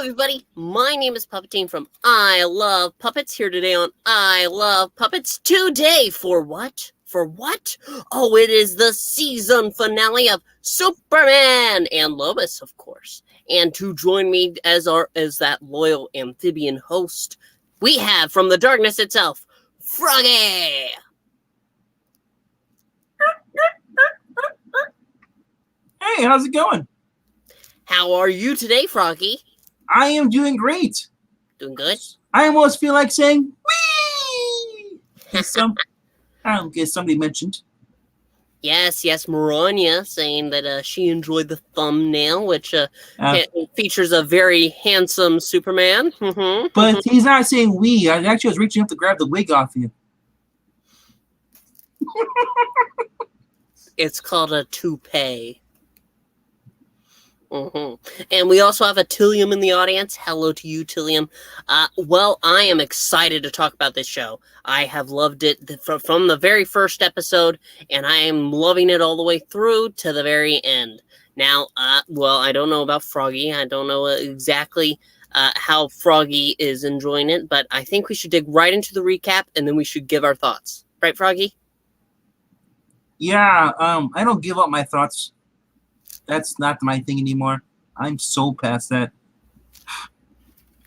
everybody, my name is Puppetine from I Love Puppets, here today on I Love Puppets. Today, for what? For what? Oh, it is the season finale of Superman and Lois, of course. And to join me as that loyal amphibian host, we have from the darkness itself, Froggy! Hey, how's it going? How are you today, Froggy? I am doing great. Doing good? I almost feel like saying, wee! I don't guess somebody mentioned. Yes, Maranya saying that she enjoyed the thumbnail, which features a very handsome Superman. But he's not saying we. I actually was reaching up to grab the wig off you. It's called a toupee. And we also have a Tillium in the audience. Hello to you, Tillium. Well, I am excited to talk about this show. I have loved it from the very first episode, and I am loving it all the way through to the very end. Now, well, I don't know about Froggy. I don't know exactly how Froggy is enjoying it, but I think we should dig right into the recap, and then we should give our thoughts. Right, Froggy? Yeah, I don't give up my thoughts. That's not my thing anymore. I'm so past that.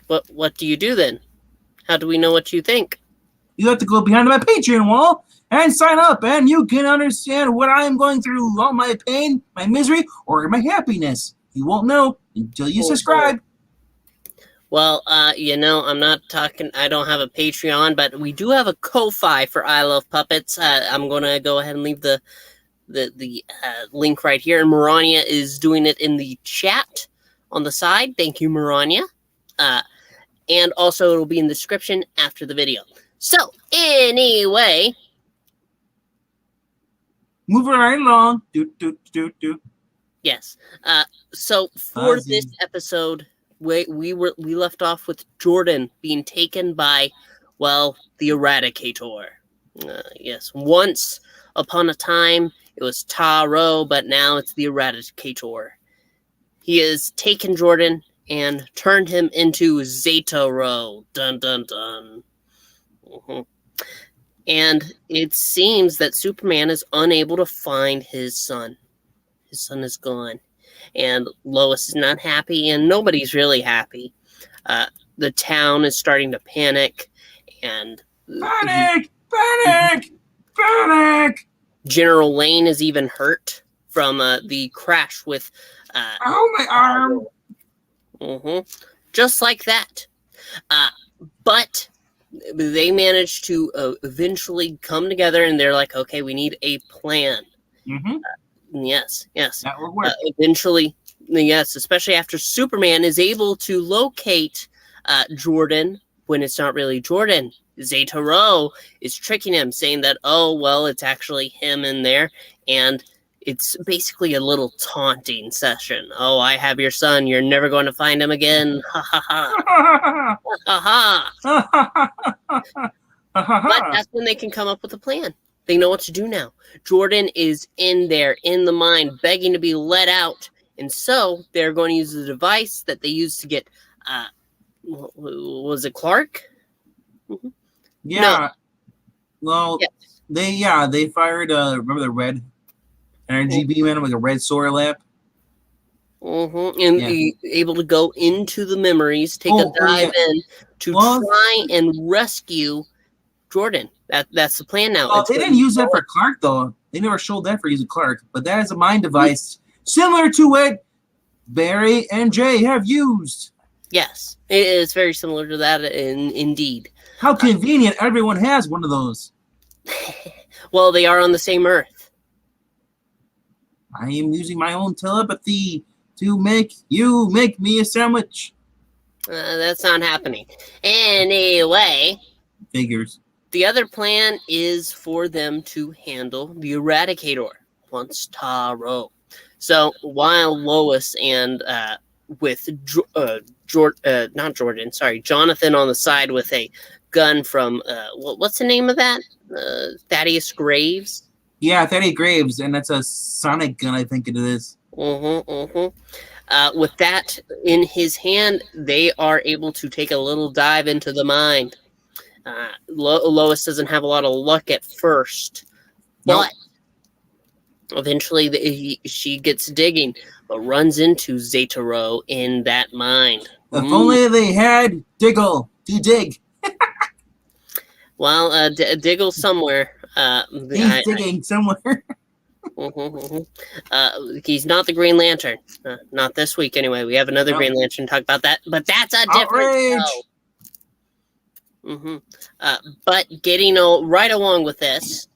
What do you do then? How do we know what you think? You have to go behind my Patreon wall and sign up, and you can understand what I'm going through, all my pain, my misery, or my happiness. You won't know until you subscribe. Well, I'm not talking, I don't have a Patreon, but we do have a Ko-Fi for I Love Puppets. I'm going to go ahead and leave the link right here, and Maranya is doing it in the chat on the side. Thank you, Maranya. And also it'll be in the description after the video. So anyway, moving right along. Yes. So for this episode, we left off with Jordan being taken by, well, the Eradicator. Yes, once upon a time it was Tar-Rho, but now it's the Eradicator. He has taken Jordan and turned him into Zeta-Rho. Dun dun dun. And it seems that Superman is unable to find his son. His son is gone. And Lois is not happy, and nobody's really happy. The town is starting to panic, and Panic! General Lane is even hurt from the crash with my arm. Just like that. But they managed to eventually come together, and they're like, okay, we need a plan. Yes. That will work. Eventually, yes, especially after Superman is able to locate Jordan when it's not really Jordan. Zeta-Rho is tricking him, saying that, oh, well, it's actually him in there, and it's basically a little taunting session. Oh, I have your son. You're never going to find him again. Ha ha ha. Ha ha. But that's when they can come up with a plan. They know what to do now. Jordan is in there, in the mine, begging to be let out. And so they're going to use the device that they used to get, was it Clark? Yeah. No. Well, yes. They fired, remember the red energy beam at him, like a red solar lamp? And able to go into the memories, take a dive in to try and rescue Jordan. That's the plan now. They didn't use that for Clark, though. They never showed that for using Clark. But that is a mind device similar to what Barry and Jay have used. Yes, it is very similar to that, indeed. How convenient everyone has one of those. Well, they are on the same Earth. I am using my own telepathy to make you make me a sandwich. That's not happening. Anyway. Figures. The other plan is for them to handle the Eradicator once Tar-Rho. So while Lois and with Jonathan on the side with a gun from what's the name of that? Thaddeus Graves. Yeah, Thaddeus Graves, and that's a sonic gun, I think it is. With that in his hand, they are able to take a little dive into the mind. Lois doesn't have a lot of luck at first, Nope. but eventually she gets digging, but runs into Zeta-Rho in that mind. If only they had Diggle to dig. Well, Diggle somewhere. He's digging somewhere. He's not the Green Lantern. Not this week, anyway. We have another Nope. Green Lantern to talk about that, but that's a different show. But getting right along with this,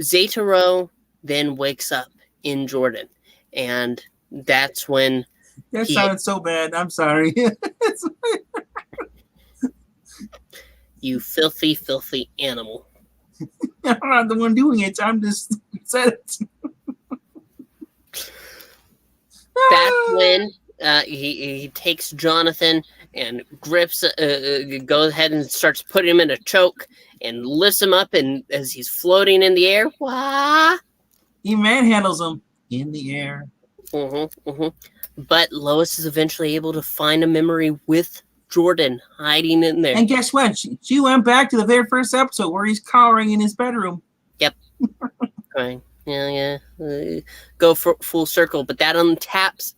Zeta-Rho then wakes up in Jordan, and that's when That sounded so bad. I'm sorry. you filthy, filthy animal. I'm not the one doing it. I'm just said it. That's when he takes Jonathan and grips, goes ahead and starts putting him in a choke and lifts him up, and as he's floating in the air, wah! He manhandles him in the air. But Lois is eventually able to find a memory with Jordan hiding in there. And guess what? She went back to the very first episode where he's cowering in his bedroom. Yep. Right. Yeah. Go for full circle, but that taps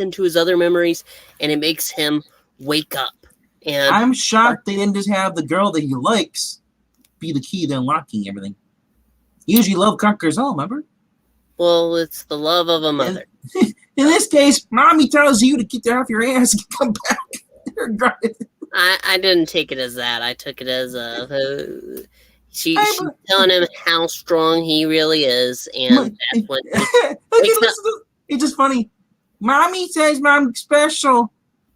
into his other memories, and it makes him wake up. And I'm shocked they didn't just have the girl that he likes be the key to unlocking everything. Usually love conquers all, remember? Well, it's the love of a mother. In this case, mommy tells you to get off your ass and come back. I didn't take it as that. I took it as she's telling him how strong he really is, and that's when it's just funny. Mommy says I'm special,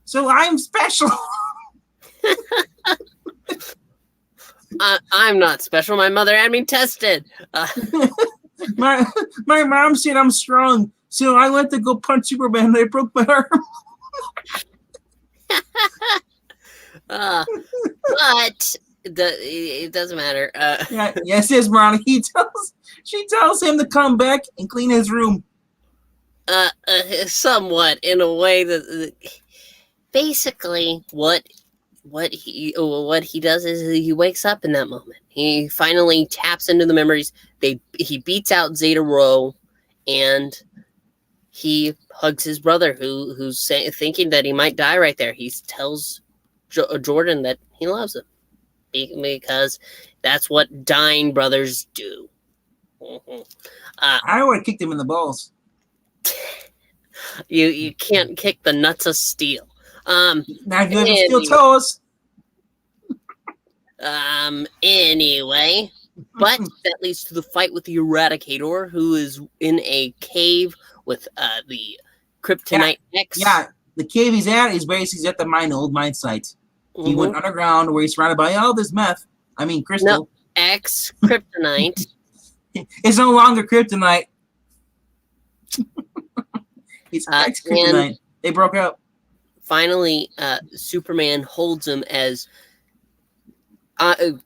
so I'm special. I'm not special. My mother had me tested. My mom said I'm strong, so I went to go punch Superman and I broke my arm. But it doesn't matter. Yes, Ronnie. She tells him to come back and clean his room. Somewhat in a way that basically what he does is he wakes up in that moment. He finally taps into the memories. He beats out Zeta-Rho, and he hugs his brother, who's thinking that he might die right there. He tells Jordan that he loves him because that's what dying brothers do. I would have kicked him in the balls. You can't kick the nuts of steel. Not good with steel toes. Anyway, but that leads to the fight with the Eradicator, who is in a cave with the Kryptonite X. Yeah, the cave he's at is basically he's at the old mine site. He went underground where he's surrounded by all this crystal. No, X Kryptonite. It's no longer Kryptonite. It's X Kryptonite. They broke up. Finally, Superman holds him as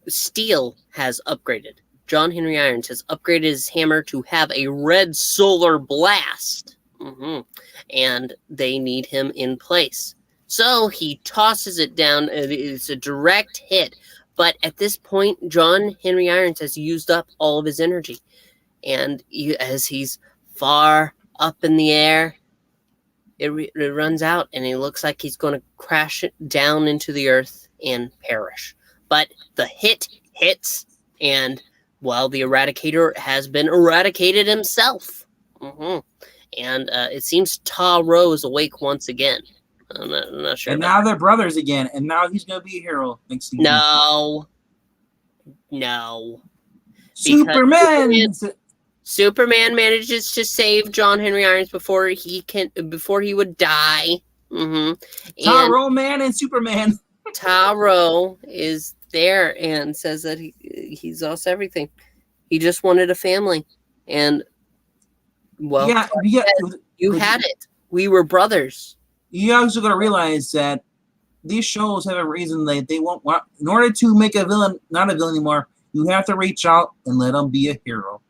Steel has upgraded. John Henry Irons has upgraded his hammer to have a red solar blast. And they need him in place. So he tosses it down. It's a direct hit. But at this point, John Henry Irons has used up all of his energy. And as he's far up in the air, it runs out, and it looks like he's going to crash it down into the earth and perish. But the hit hits, and the Eradicator has been eradicated himself. And it seems Tar-Rho is awake once again. I'm not sure. And now they're brothers again, and now he's going to be a hero next season. No. Superman manages to save John Henry Irons before he would die. Tar-Rho Man and Superman. Tar-Rho is there and says that he's lost everything. He just wanted a family, and you had it. We were brothers. You also got to realize that these shows have a reason they won't want. In order to make a villain not a villain anymore, you have to reach out and let him be a hero.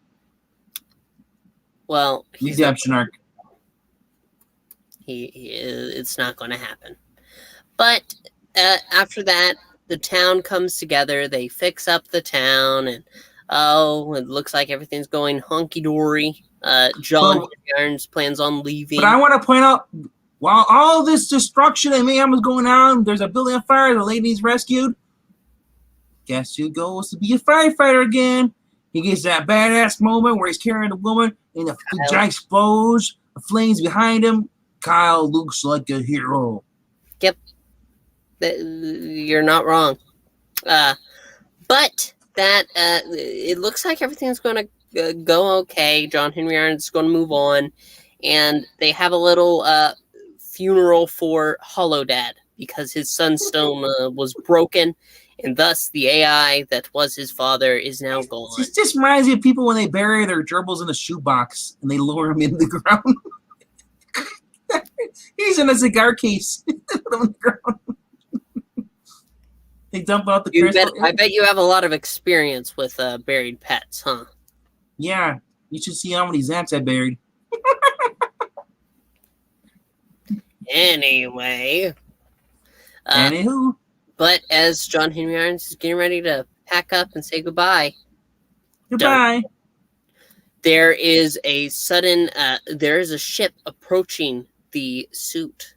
Well, redemption arc. It's not going to happen. But after that, the town comes together. They fix up the town, and it looks like everything's going hunky dory. John Yarns plans on leaving. But I want to point out, while all this destruction and mayhem is going on, there's a building on fire. The lady's rescued. Guess who goes to be a firefighter again? He gets that badass moment where he's carrying the woman, and the giant explodes. The flames behind him. Kyle looks like a hero. Yep. You're not wrong. But that it looks like everything's going to go okay. John Henry Irons is going to move on, and they have a little funeral for Hollow Dad because his sunstone was broken, and thus the AI that was his father is now gone. It just reminds me of people when they bury their gerbils in a shoebox and they lower them in the ground. He's in a cigar case. On the ground. They dump out the crystal. I bet you have a lot of experience with buried pets, huh? Yeah, you should see how many zaps I buried. Anyway. Anywho. But as John Henry Irons is getting ready to pack up and say goodbye. Goodbye. There is a sudden, there is a ship approaching the suit.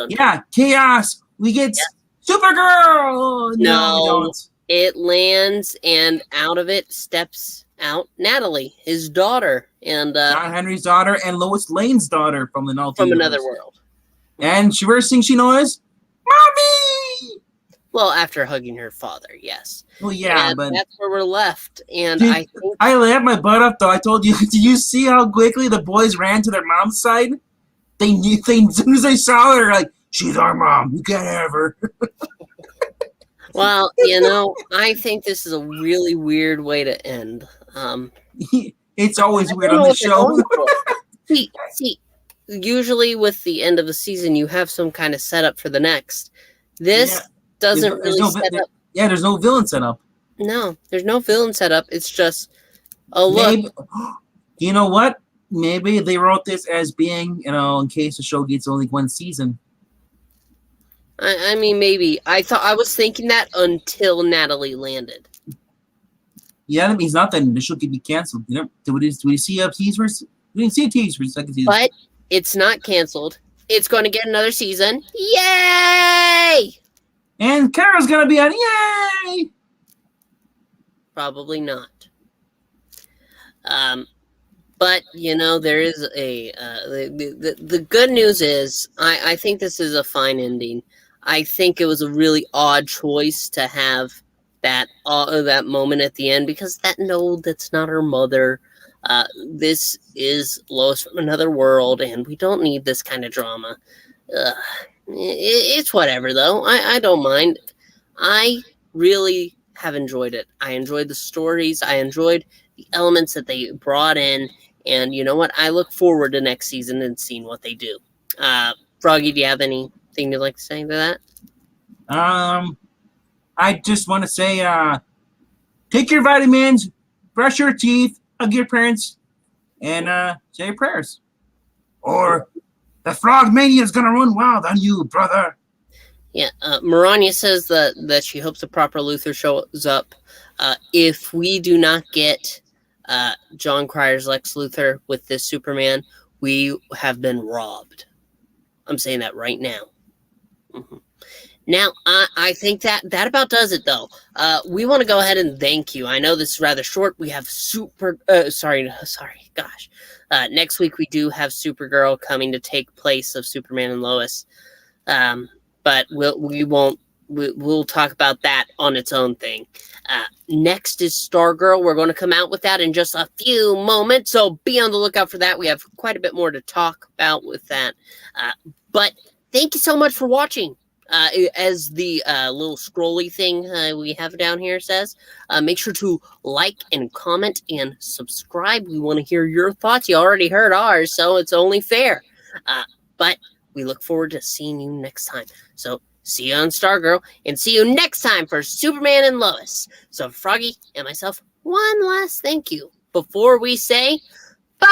Yeah, chaos. We get Supergirl. No, we don't. It lands, and out of it steps out Natalie, his daughter, and John Henry's daughter, and Lois Lane's daughter from the from another world. And the first thing she knows, Mommy. Well, after hugging her father, yes. Well, yeah, and but that's where we're left. And dude, I laughed my butt up though. I told you. Did you see how quickly the boys ran to their mom's side? They knew. As soon as they saw her, like, she's our mom. You can't have her. Well, I think this is a really weird way to end. It's always weird on the show. see, usually with the end of the season, you have some kind of setup for the next. This doesn't really set up. Yeah, there's no villain set up. No, there's no villain set up. It's just, look. Maybe, you know what? Maybe they wrote this as being, in case the show gets only one season. I mean, maybe. I was thinking that until Natalie landed. Yeah, that means nothing. The show could be canceled. Did we see a teaser? We didn't see a teaser for the second season. But it's not canceled. It's going to get another season. Yay! And Kara's going to be on. Yay! Probably not. But, there is the good news is I think this is a fine ending. I think it was a really odd choice to have that moment at the end because that's not her mother. This is Lois from another world, and we don't need this kind of drama. It's whatever, though. I don't mind. I really have enjoyed it. I enjoyed the stories. I enjoyed the elements that they brought in. And you know what? I look forward to next season and seeing what they do. Froggy, do you have anything you'd like to say to that? I just want to say, take your vitamins, brush your teeth, hug your parents, and say your prayers. Or the frog mania is going to run wild on you, brother. Yeah, Marania says that she hopes the proper Luthor shows up. If we do not get John Cryer's Lex Luthor with this Superman, we have been robbed. I'm saying that right now. Mm-hmm. Now, I think that about does it, though. We want to go ahead and thank you. I know this is rather short. We have gosh. Next week, we do have Supergirl coming to take place of Superman and Lois. But we'll talk about that on its own thing. Next is Stargirl. We're going to come out with that in just a few moments, so be on the lookout for that. We have quite a bit more to talk about with that. But thank you so much for watching. As the little scrolly thing we have down here says, make sure to like and comment and subscribe. We want to hear your thoughts. You already heard ours, so it's only fair. But we look forward to seeing you next time. So see you on Stargirl, and see you next time for Superman and Lois. So Froggy and myself, one last thank you before we say bye!